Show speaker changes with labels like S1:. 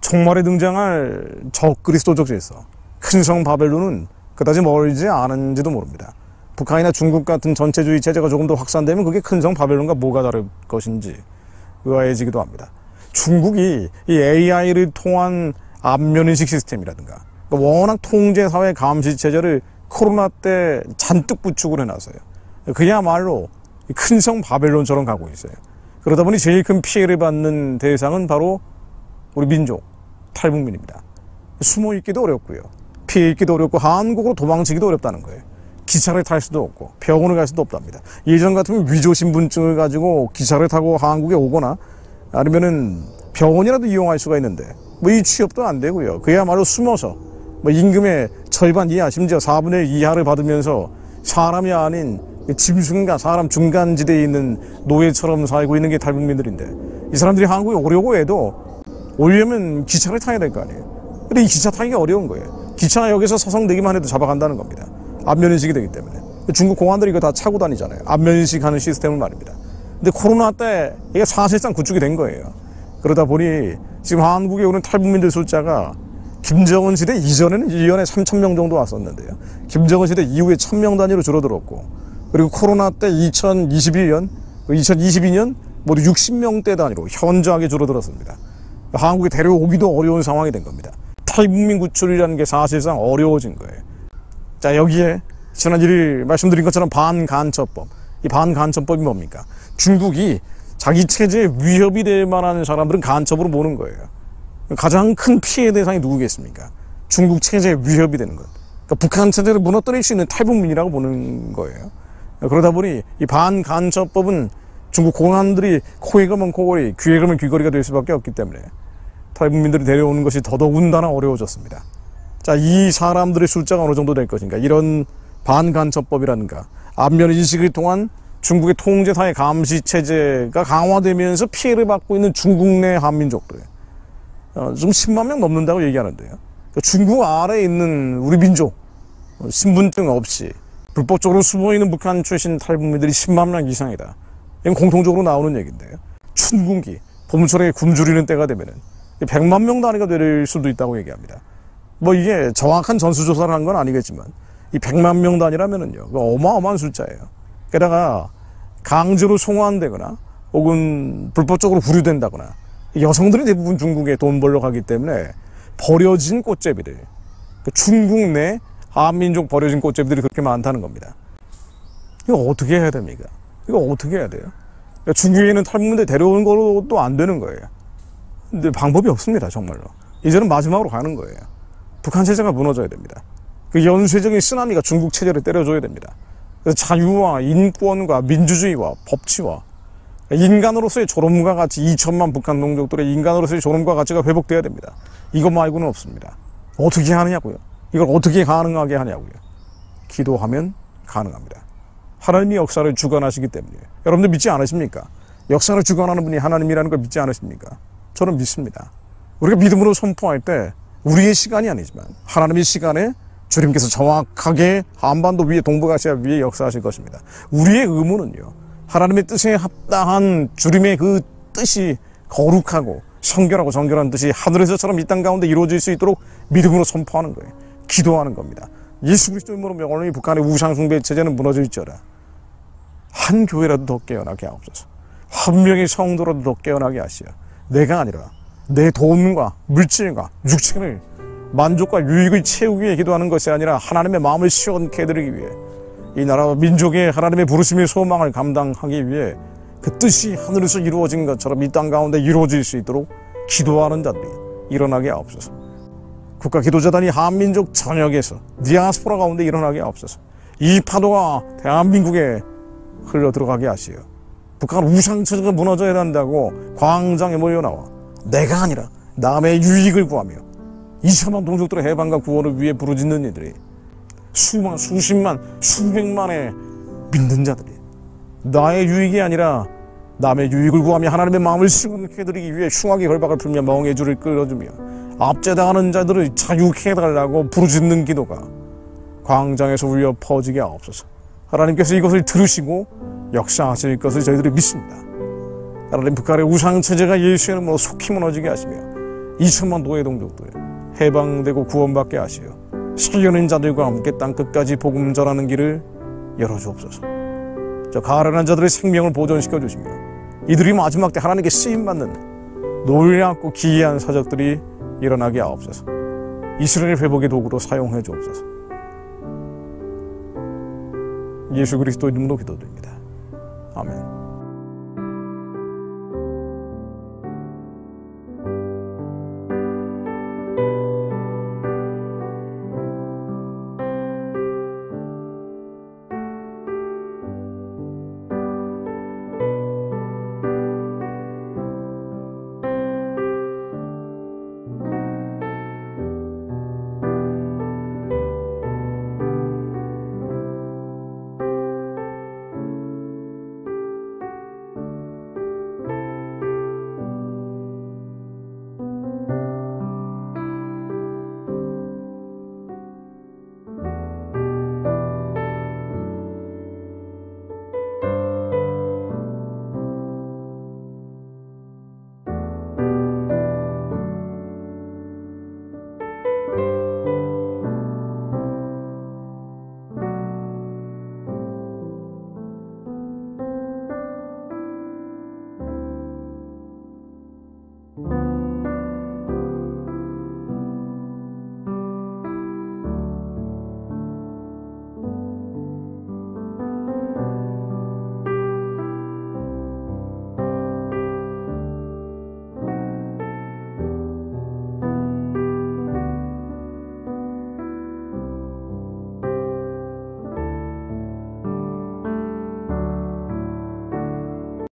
S1: 종말에 등장할 적그리스도적 질서, 큰 성 바벨론은 그다지 멀지 않은지도 모릅니다. 북한이나 중국 같은 전체주의 체제가 조금 더 확산되면 그게 큰 성 바벨론과 뭐가 다를 것인지 의아해지기도 합니다. 중국이 이 AI를 통한 안면인식 시스템이라든가 워낙 통제사회 감시체제를 코로나 때 잔뜩 구축을 해놨어요. 그야말로 큰 성 바벨론처럼 가고 있어요. 그러다 보니 제일 큰 피해를 받는 대상은 바로 우리 민족, 탈북민입니다. 숨어있기도 어렵고요. 피해있기도 어렵고 한국으로 도망치기도 어렵다는 거예요. 기차를 탈 수도 없고 병원을 갈 수도 없답니다. 예전 같으면 위조신분증을 가지고 기차를 타고 한국에 오거나 아니면은 병원이라도 이용할 수가 있는데 뭐 이 취업도 안 되고요. 그야말로 숨어서 뭐 임금의 절반 이하 심지어 4분의 1 이하를 받으면서 사람이 아닌 짐승과 사람 중간지대에 있는 노예처럼 살고 있는 게 탈북민들인데 이 사람들이 한국에 오려고 해도 오려면 기차를 타야 될 거 아니에요. 근데 이 기차 타기가 어려운 거예요. 기차역에서 서성대기만 해도 잡아간다는 겁니다. 안면인식이 되기 때문에. 중국 공안들이 이거 다 차고 다니잖아요. 안면인식 하는 시스템을 말입니다. 근데 코로나 때 이게 사실상 구축이 된 거예요. 그러다 보니 지금 한국에 오는 탈북민들 숫자가 김정은 시대 이전에는 1년에 3,000명 정도 왔었는데요. 김정은 시대 이후에 1,000명 단위로 줄어들었고 그리고 코로나 때 2021년, 2022년 모두 60명대 단위로 현저하게 줄어들었습니다. 한국에 데려오기도 어려운 상황이 된 겁니다. 탈북민 구출이라는 게 사실상 어려워진 거예요. 자, 여기에 지난 1일 말씀드린 것처럼 반간첩법. 이 반간첩법이 뭡니까? 중국이 자기 체제에 위협이 될 만한 사람들은 간첩으로 모는 거예요. 가장 큰 피해 대상이 누구겠습니까? 중국 체제에 위협이 되는 것. 그러니까 북한 체제를 무너뜨릴 수 있는 탈북민이라고 보는 거예요. 그러다 보니 이 반간첩법은 중국 공안들이 코에 걸면 코걸이, 귀에 걸면 귀걸이가 될 수밖에 없기 때문에 탈북민들을 데려오는 것이 더더군다나 어려워졌습니다. 자, 이 사람들의 숫자가 어느 정도 될 것인가? 이런 반간첩법이라든가 안면인식을 통한 중국의 통제사회 감시체제가 강화되면서 피해를 받고 있는 중국 내 한민족들 좀 10만 명 넘는다고 얘기하는데요. 그러니까 중국 아래에 있는 우리 민족 신분증 없이 불법적으로 숨어있는 북한 출신 탈북민들이 10만 명 이상이다. 이건 공통적으로 나오는 얘기인데요. 춘궁기, 봄철에 굶주리는 때가 되면은 100만 명 단위가 될 수도 있다고 얘기합니다. 뭐 이게 정확한 전수조사를 한 건 아니겠지만 이 100만 명 단위라면은요, 어마어마한 숫자예요. 게다가 강제로 송환되거나 혹은 불법적으로 구류된다거나 여성들이 대부분 중국에 돈 벌러 가기 때문에 버려진 꽃제비들, 중국 내 한민족 버려진 꽃제비들이 그렇게 많다는 겁니다. 이거 어떻게 해야 됩니까? 이거 어떻게 해야 돼요? 그러니까 중국에 있는 탈북민들 데려오는 것도 안 되는 거예요. 근데 방법이 없습니다, 정말로. 이제는 마지막으로 가는 거예요. 북한 체제가 무너져야 됩니다. 그 연쇄적인 쓰나미가 중국 체제를 때려줘야 됩니다. 그래서 자유와 인권과 민주주의와 법치와 인간으로서의 존엄과 가치, 2천만 북한 동족들의 인간으로서의 존엄과 가치가 회복돼야 됩니다. 이것 말고는 없습니다. 어떻게 하느냐고요? 이걸 어떻게 가능하게 하냐고요? 기도하면 가능합니다. 하나님이 역사를 주관하시기 때문에. 여러분들 믿지 않으십니까? 역사를 주관하는 분이 하나님이라는 걸 믿지 않으십니까? 저는 믿습니다. 우리가 믿음으로 선포할 때 우리의 시간이 아니지만 하나님의 시간에 주님께서 정확하게 한반도 위에, 동북아시아 위에 역사하실 것입니다. 우리의 의무는요, 하나님의 뜻에 합당한 주님의 그 뜻이 거룩하고 성결하고 정결한 뜻이 하늘에서처럼 이 땅 가운데 이루어질 수 있도록 믿음으로 선포하는 거예요. 기도하는 겁니다. 예수 그리스도의 이름으로 명하노니 북한의 우상숭배 체제는 무너질지어다. 한 교회라도 더 깨어나게 하옵소서. 한 명의 성도라도 더 깨어나게 하시어 내가 아니라 내 돈과 물질과 육체를 만족과 유익을 채우기 위해 기도하는 것이 아니라 하나님의 마음을 시원케 해드리기 위해 이 나라와 민족의 하나님의 부르심의 소망을 감당하기 위해 그 뜻이 하늘에서 이루어진 것처럼 이 땅 가운데 이루어질 수 있도록 기도하는 자들이 일어나게 하옵소서. 국가기도자단이 한민족 전역에서 디아스포라 가운데 일어나게 하옵소서. 이 파도가 대한민국에 흘러들어가게 하시어 북한 우상체제가 무너져야 한다고 광장에 모여나와 내가 아니라 남의 유익을 구하며 2천만 동족들의 해방과 구원을 위해 부르짖는 이들이 수만, 수십만, 수백만의 믿는 자들이 나의 유익이 아니라 남의 유익을 구하며 하나님의 마음을 시원케 해드리기 위해 흉악의 결박을 풀며 멍의 줄을 끌어주며 압제당하는 자들을 자유케 해달라고 부르짖는 기도가 광장에서 울려 퍼지게 하옵소서. 하나님께서 이것을 들으시고 역사하실 것을 저희들이 믿습니다. 하나님 북한의 우상체제가 예수의 이름으로 속히 무너지게 하시며 2천만 노예 동족들 해방되고 구원받게 하시어 살려낸 자들과 함께 땅끝까지 복음 전하는 길을 열어주옵소서. 저 가련한 자들의 생명을 보존시켜 주시며 이들이 마지막 때 하나님께 쓰임받는 놀랍고 기이한 사적들이 일어나게 하옵소서. 이스라엘 회복의 도구로 사용해 주옵소서. 예수 그리스도 이름으로 기도드립니다. 아멘.